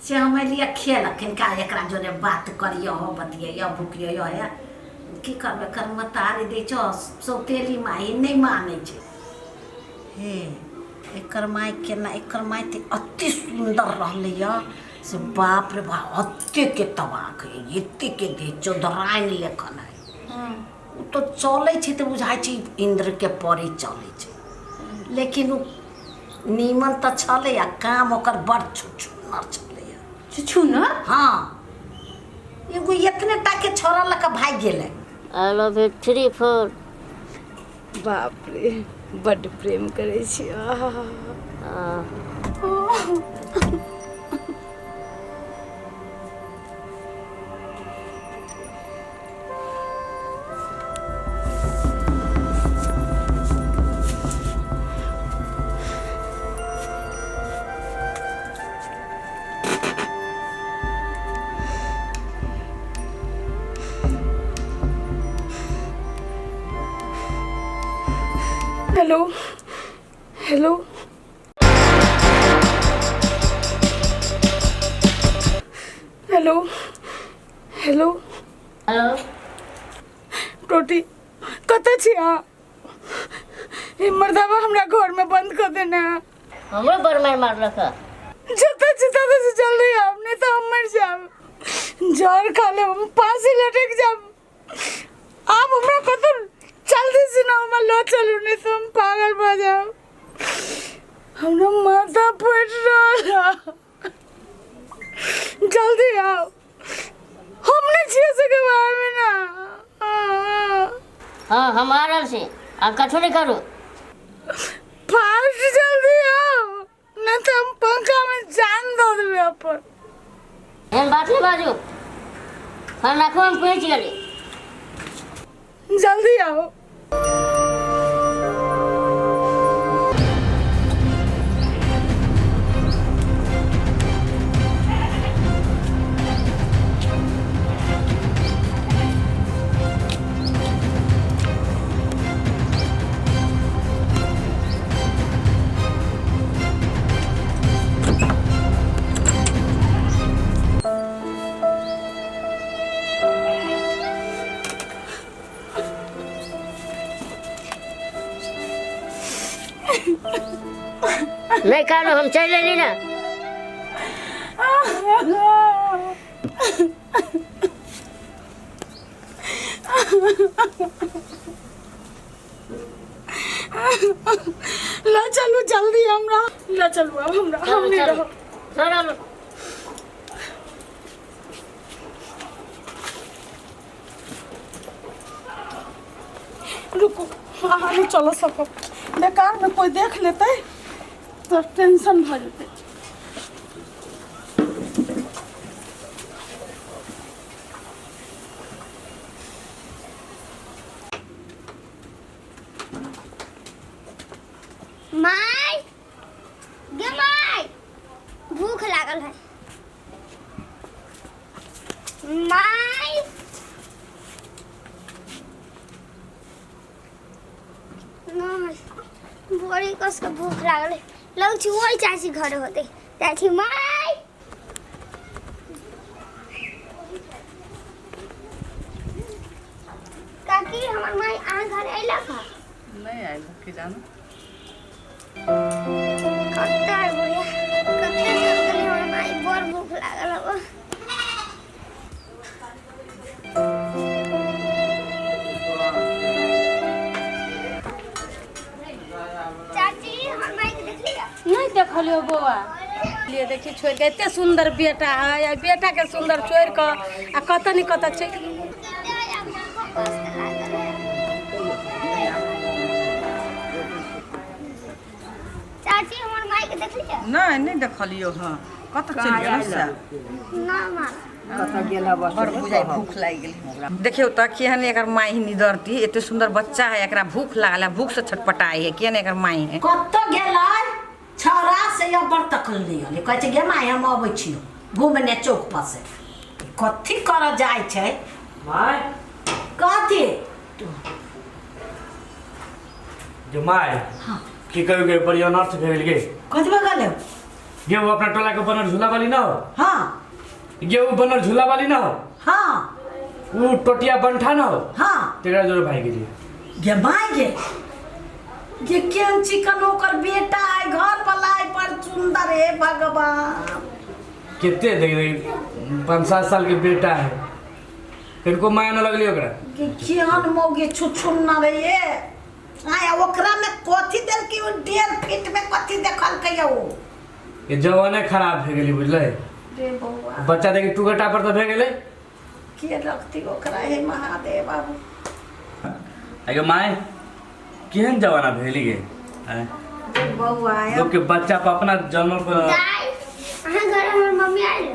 से हमें लिए खेलखिन का एकरा जोरे बात करियो हो बतियो भूकियो है की करबे कर मतारी दे छ सौतेली माई नहीं माने छे हे एकर माई केना एकर माई ते अति सुंदर रहले या से बाप रे बाप अति के तबाक है एते के दे चौधराइन लेखन है तो चले छे तो बुझाई छे इंद्र के परी चले छे लेकिन नीमन तो छले या काम ओकर बड़ छुछुनर छले या छुछुनर हाँ एगो इतने टा के छोरा लका भाग गेले आई लव यू 3 4 बाप रे बड़ प्रेम करे छी hello hello hello hello hello टोटी कत छी आ ए मर्दावा हमरा घर में बंद कर देना हमरो बर मार रखा जता जता से चल रही हम नहीं तो हम मर जाब जर खा ले हम फांसी लटक जाब आप हमरा कत जल्दी से ना हम लो चलू नहीं तो हम पागल हो जाओ हमरा माथा फट रहा जल्दी आओ हमने छिए से के बारे में ना हाँ हम आ रहल छी आ कठो नहीं करू फास्ट जल्दी आओ नहीं तो हम पंखा में जान दो देबे अपन एहन बात नहीं बाजू खाना खो हम पहुंच गेली जल्दी आओ नहीं करो हम चले ली ना ला चलो जल्दी हमरा ला चलो अब हमरा हम नहीं रहो चलो रुको नहीं चलो सको बेकार में कोई देख लेते तो टेंशन भर जेते माय गे माय भूख लागल है माय बड़ी कस के भूख लागल है लग छी वही चाची घर होते चाची माय काकी हमर माय आ घर आइला का नहीं आइल के जानो कत्ता है बुढ़िया कत्ते जल्दी हमर माय बड़ भूख लागल हो चाची हमर माय के देख लिया नहीं देखलियो बौआ लिए देखी छोड़ के एते सुंदर बेटा है या बेटा के सुंदर छोड़ के आ कत नहीं कत चल चाची हमर माय के देख लिया नहीं देखलियो हाँ कत चल गेल से ना मां कत गेला बस और बुझाई भूख लाग गेल देखियो त केहन एकर माई निदरती एते सुंदर बच्चा है एकरा भूख लागल है भूख से छटपटाई है केहन एकर माई है कत गेला छरा से या बड़ तकल नहीं हले कहै छै गे माय हम आबै छियो घूमने चौक पर से कथी कर जाय छै माय कथी जो माय हाँ की कहियो गे बड़ी अनर्थ भेल गे कथी भगल ये वो अपना टोला के बनर झूला वाली ना हो। हाँ ये वो बनर झूला वाली ना हो। हाँ वो टोटिया बंठा ना हो। हाँ तेरा जोर भाई के लिए गे मांगे ये केन चिकन ओकर बेटा है घर पलाय पर सुंदर है भगवान। कितने देख 5-7 साल के बेटा है, इनको माया न लगली ओकरा। ये केहन मोगे छुछुन रे ये आया ओकरा में कथी देल की 1.5 फीट में कथी देखल कहियो। ये जवाने खराब हो गेली बुझले। रे बौआ बच्चा देखी टुकटा पर तो भे गेले। के रखती ओकरा हे महादेव बाबू। आगे माय केहन जवाना भेली गे। रे बौआ लोग के बच्चा पर अपना जन्म पर दाई अहाँ घर हमर मम्मी आइल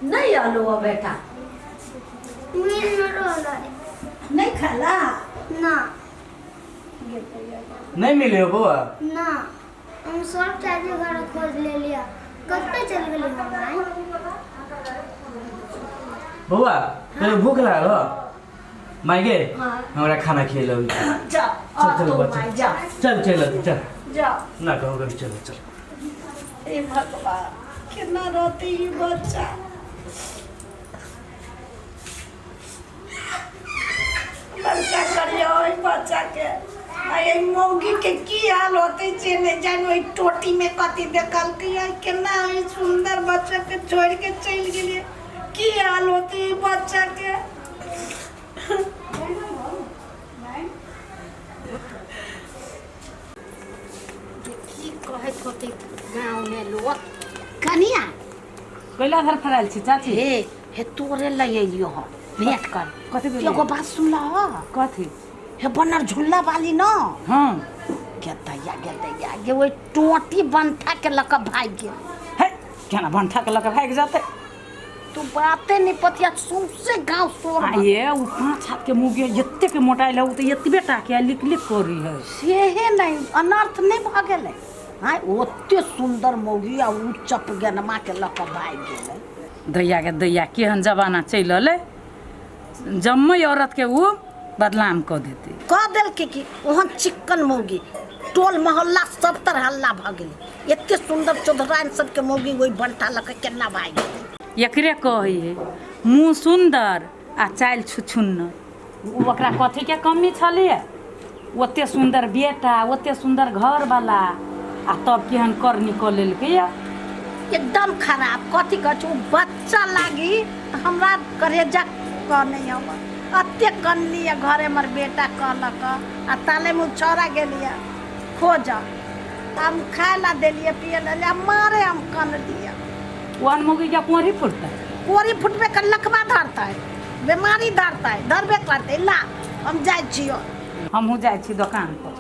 नहीं आलो बेटा मिल न रोला नहीं खाला ना नहीं मिले हो बुआ। ना हम सब चाची घर खोज ले लिया कत्ते चल गेली हम बुआ तेरे भूख लागल हो माय गे हाँ। हमरा खाना खिलो। जा चल तो बच्चा माय जा चल चल जा ना कहो कभी चल चल। हे भगवान कितना रोती है बच्चा। बच्चा करियो ओइ बच्चा के आई मौगी के की हाल होते से नहीं जानो ओइ टोटी में कथी देखल की है कितना है सुंदर बच्चा के छोड़ के चल गेलिए की हाल होती है बच्चा के। की कहत होते गांव में लोग कनिया कैला घर फराल छी चाची हे तोरे लइलियो हो भेंट कर कथी एगो बात सुन ला कथी हे बनर झुल्ला वाली न हाँ गेतैया ये वो टोटी बंठा के लक भाग गेल। है क्या ना बंठा के लके भाग जाते। तू बाते नहीं पतिया सौंसे गांव सोर ये वो 5 हाथ के मुँह एत्ते के मोटाइल है वो तो एतबे टाके लिख लिख करी है। सेहे नहीं अनर्थ नहीं भ गेलै। हां ओते सुंदर मौगी आ उ चप गेनमा के लक भाग गेलै। दैया केहन जमाना चल अले जम्मै औरत के वो बदनाम कर देते। कह देल कि ओहन चिकन मौगी टोल मोहल्ला सब तरह हल्ला भ गेलै। एते सुंदर चौधराइन सब के मौगी ओइ बंठा लक केना भाग गेलै। एकरे कही है मुँह सुंदर आ चाल छुछुन्नर। ओकरा कथी के कमी छलिए ओते सुंदर बेटा ओते सुंदर घर वाला आ तब केहन कर निकल लेलकै। एकदम खराब कथी कह छु बच्चा लागी हमरा करेजा क नहीं हम अत्ते कनली घरे मर बेटा कहलक आ ताले मुँह छोड़ा गेलिए खोज हम खाए ला देलिए पिए ला मारे हम कन दिया। वन मुगी के कोरी फुटता कोरी फुटबे कर लकवा धरता है बीमारी धरता है धरबे करते ला हम जाए छियो। हमहूँ जाइ छी दुकान पर।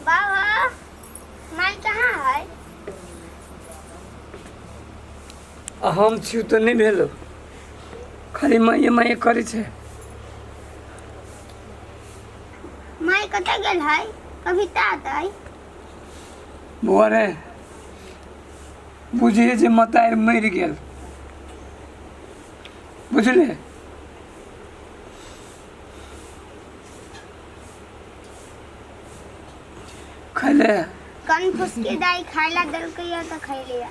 बाबा माई कहाँ है हम छी तो नहीं भेलो खाली माये करे छे। माई कतऽ गेल है कभी तात है बुआ रे बुझिए जे मतार मर गेल बुझले। खैले कन फुसकी दाई खाइला दलकै या तऽ खैलिया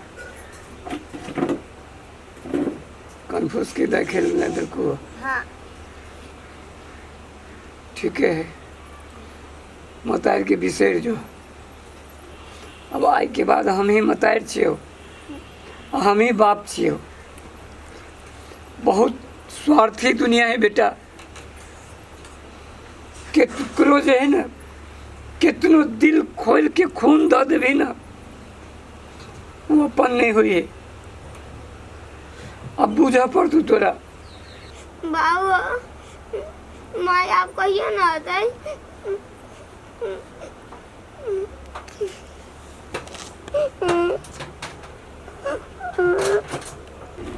कन्फ्यूज के दाखिल न देखो। हाँ ठीक है मतार के बिसर जो। अब आई के बाद हम ही मतार छियो हम ही बाप छियो। बहुत स्वार्थी दुनिया है बेटा के टुकड़ो जो है ना कितनो दिल खोल के खून दे देवी ना वो अपन नहीं हुई। अब बुझा पड़ तू तोरा बाबा माई आप कहियो ना आता है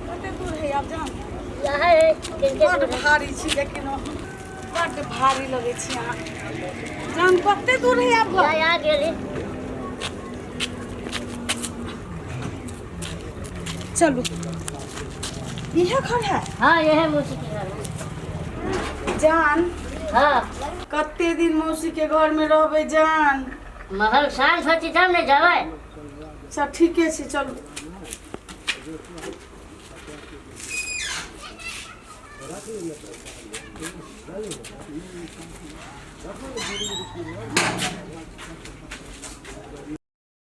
कते दूर है आप जान यहाँ है बड़ भारी छी लेकिन बड्ड भारी लगे छी अहाँ जान कते दूर है आप घर यहाँ गेली चलू यह घर है हाँ यह है मौसी के घर जान हाँ कते दिन मौसी के घर में रहबे जान महल शांत होती तब ने जावे सब ठीके छै चलू